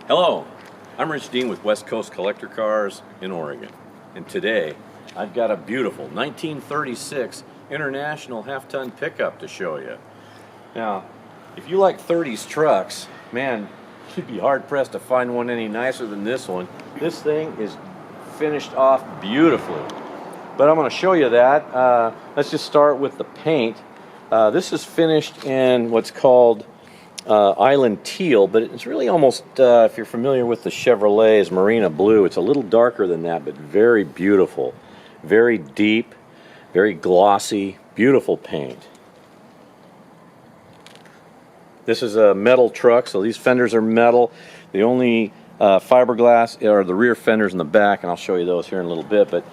Hello, I'm Rich Dean with West Coast Collector Cars in Oregon, and today I've got a beautiful 1936 International half-ton pickup to show you. Now, if you like 30s trucks, man, you'd be hard-pressed to find one any nicer than this one. This thing is finished off beautifully, but I'm going to show you that. Let's just start with the paint. This is finished in what's called Island Teal, but it's really almost, if you're familiar with the Chevrolet's Marina Blue, it's a little darker than that, but very beautiful. Very deep, very glossy, beautiful paint. This is a metal truck, so these fenders are metal. The only fiberglass are the rear fenders in the back, and I'll show you those here in a little bit. But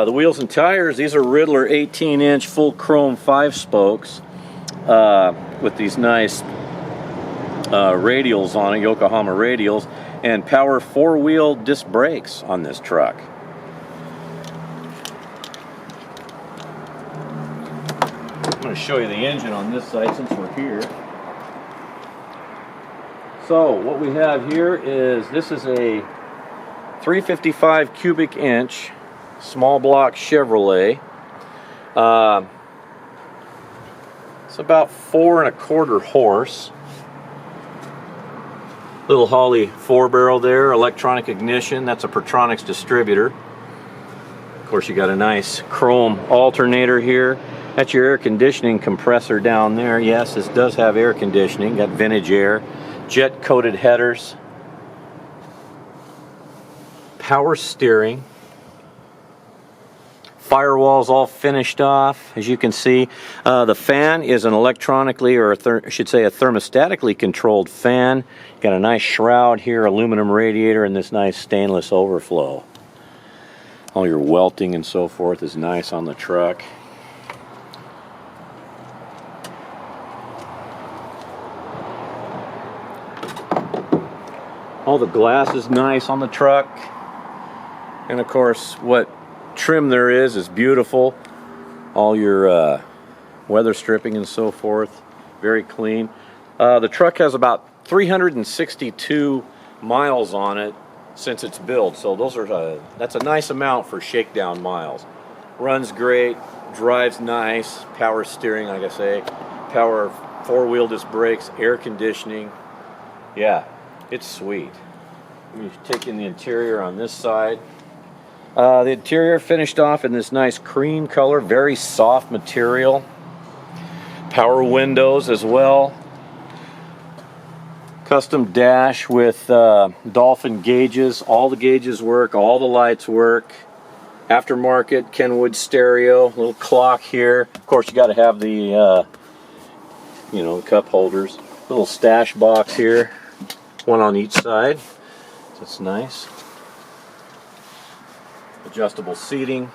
the wheels and tires, these are Riddler 18-inch full chrome 5-spokes with these nice radials on it, Yokohama radials, and power 4-wheel disc brakes on this truck. I'm going to show you the engine on this side since we're here. So what we have here is, this is a 355 cubic inch small block Chevrolet. It's about 4¼ horse. Little Holley 4-barrel there, electronic ignition. That's a Pertronix distributor. Of course, you got a nice chrome alternator here. That's your air conditioning compressor down there. Yes, this does have air conditioning. Got vintage air. Jet coated headers. Power steering. Firewall's all finished off, as you can see. The fan is an electronically, or I should say a thermostatically controlled fan. Got a nice shroud here, aluminum radiator, and this nice stainless overflow. All your welting and so forth is nice on the truck. All the glass is nice on the truck. And of course, what trim there is beautiful. All your weather stripping and so forth, very clean. The truck has about 362 miles on it since its build, so that's a nice amount for shakedown miles. Runs great, drives nice, power steering, like I say, power 4-wheel disc brakes, air conditioning. Yeah, it's sweet. Let me take in the interior on this side. The interior finished off in this nice cream color, very soft material. Power windows as well. Custom dash with Dolphin gauges. All the gauges work, all the lights work. Aftermarket Kenwood stereo, little clock here. Of course, you got to have the cup holders. Little stash box here, one on each side. That's nice. Adjustable seating.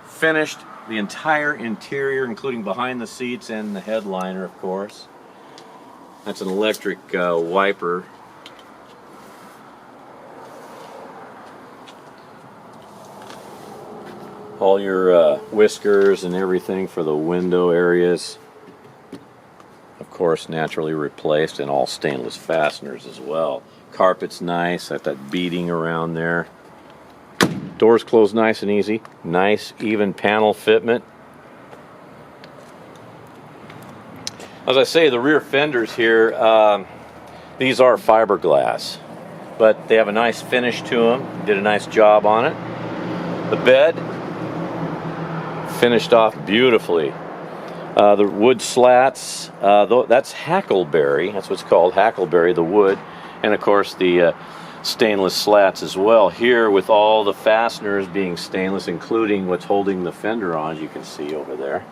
Finished the entire interior, including behind the seats and the headliner, of course. That's an electric wiper. All your whiskers and everything for the window areas, of course, naturally replaced, and all stainless fasteners as well. Carpet's nice, got that beading around there. Doors close nice and easy. Nice, even panel fitment. As I say, the rear fenders here, these are fiberglass, but they have a nice finish to them. Did a nice job on it. The bed, finished off beautifully. The wood slats, that's hackleberry. That's what's called, hackleberry, the wood. And of course the stainless slats as well here, with all the fasteners being stainless, including what's holding the fender on, as you can see over there.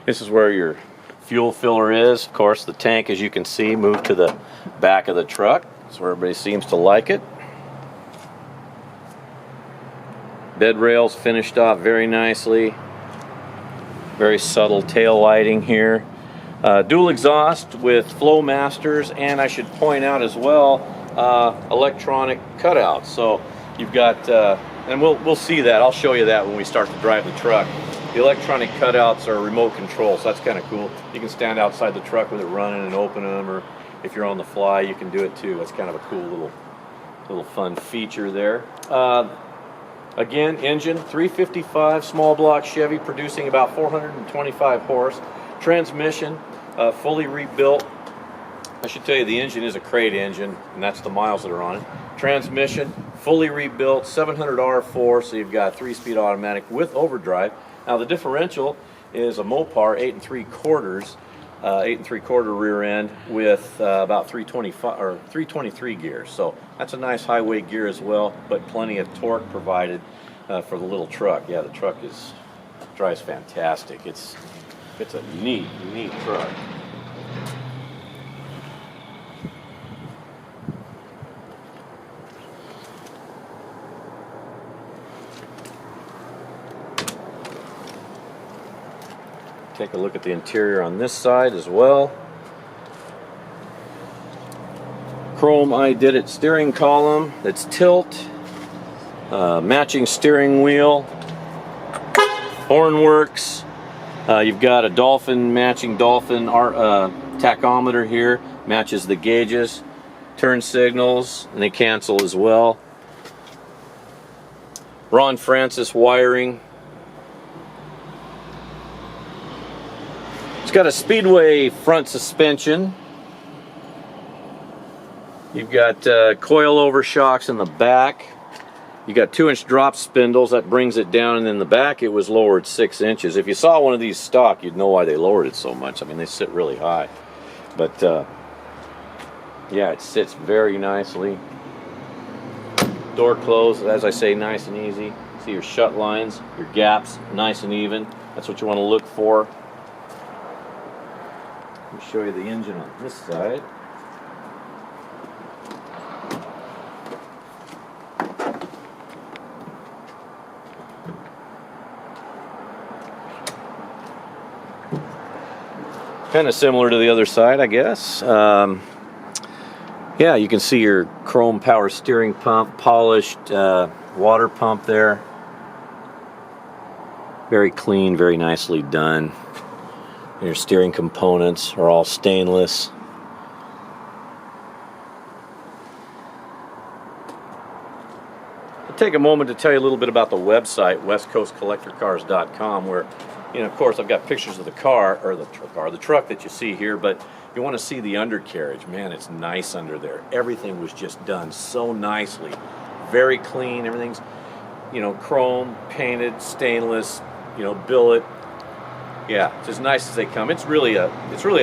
This is where your fuel filler is. Of course, the tank, as you can see, moved to the back of the truck. That's where everybody seems to like it. Bed rails finished off very nicely. Very subtle tail lighting here. Dual exhaust with Flowmasters, and I should point out as well, electronic cutouts. So you've got, and we'll see that. I'll show you that when we start to drive the truck. The electronic cutouts are remote control, so that's kind of cool. You can stand outside the truck with it running and open them, or if you're on the fly, you can do it too. That's kind of a cool little fun feature there. Again, engine 355 small block Chevy, producing about 425 horse. Transmission fully rebuilt. I should tell you the engine is a crate engine, and that's the miles that are on it. Transmission fully rebuilt, 700 R4, so you've got 3-speed automatic with overdrive. Now the differential is a Mopar 8 3/4, 8 3/4 rear end with about 325 or 323 gears. So that's a nice highway gear as well, but plenty of torque provided for the little truck. Yeah, the truck drives fantastic. It's a neat truck. Take a look at the interior on this side as well. Chrome I did it steering column that's tilt, matching steering wheel, horn works. You've got a matching dolphin tachometer here, matches the gauges, turn signals, and they cancel as well. Ron Francis wiring. It's got a Speedway front suspension. You've got coilover shocks in the back. You got 2-inch drop spindles that brings it down, and in the back it was lowered 6 inches. If you saw one of these stock, you'd know why they lowered it so much. I mean, they sit really high, but yeah, it sits very nicely. Door closed, as I say, nice and easy. See your shut lines, your gaps, nice and even. That's what you want to look for. Let me show you the engine on this side. Kind of similar to the other side, I guess. Yeah, you can see your chrome power steering pump, polished water pump there. Very clean, very nicely done. Your steering components are all stainless. I'll take a moment to tell you a little bit about the website, westcoastcollectorcars.com, where, of course, I've got pictures of the car, or the truck that you see here, but if you want to see the undercarriage, man, it's nice under there. Everything was just done so nicely. Very clean, everything's, chrome, painted, stainless, billet. Yeah, it's as nice as they come. It's really a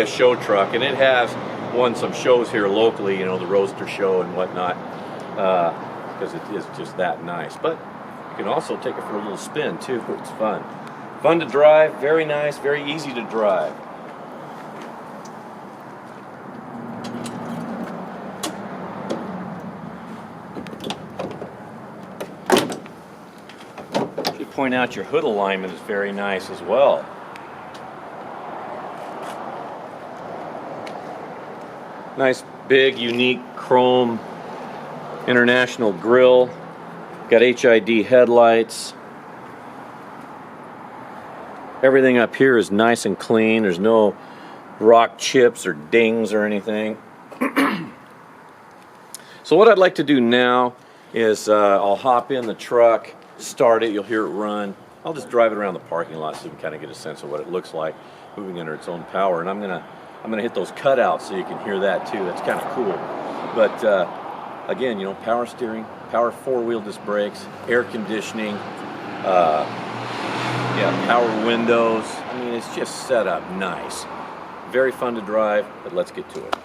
show truck, and it has won some shows here locally, the Roadster show and whatnot, because it is just that nice. But you can also take it for a little spin too. It's fun. Fun to drive, very nice, very easy to drive. I should point out your hood alignment is very nice as well. Nice, big, unique chrome international grille. Got HID headlights. Everything up here is nice and clean. There's no rock chips or dings or anything. So what I'd like to do now is I'll hop in the truck, start it, you'll hear it run. I'll just drive it around the parking lot so you can kind of get a sense of what it looks like moving under its own power. And I'm gonna hit those cutouts so you can hear that too. That's kind of cool. But again, power steering, power 4-wheel disc brakes, air conditioning, power windows. I mean, it's just set up nice. Very fun to drive, but let's get to it.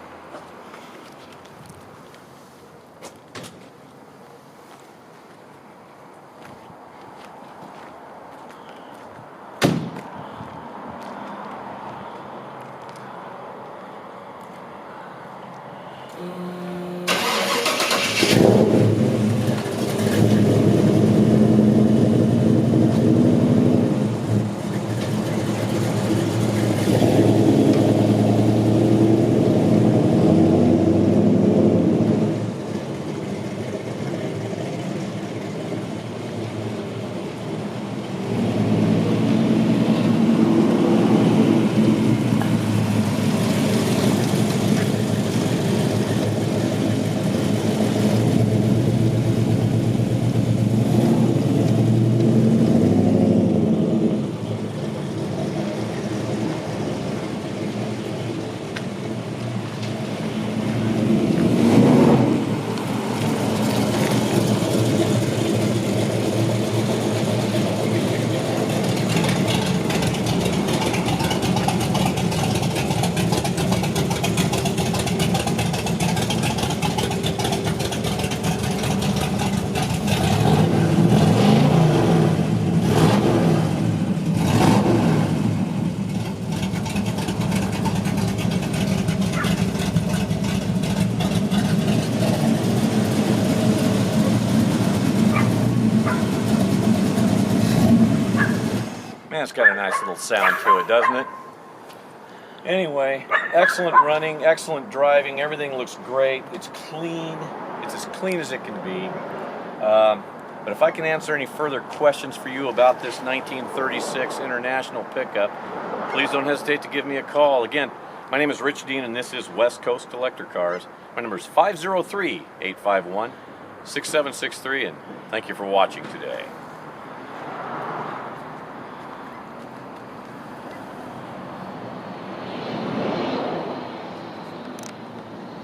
It's got a nice little sound to it, doesn't it? Anyway, excellent running, excellent driving. Everything looks great. It's clean. It's as clean as it can be. But if I can answer any further questions for you about this 1936 International pickup, please don't hesitate to give me a call. Again, my name is Rich Dean, and this is West Coast Collector Cars. My number is 503-851-6763, and thank you for watching today.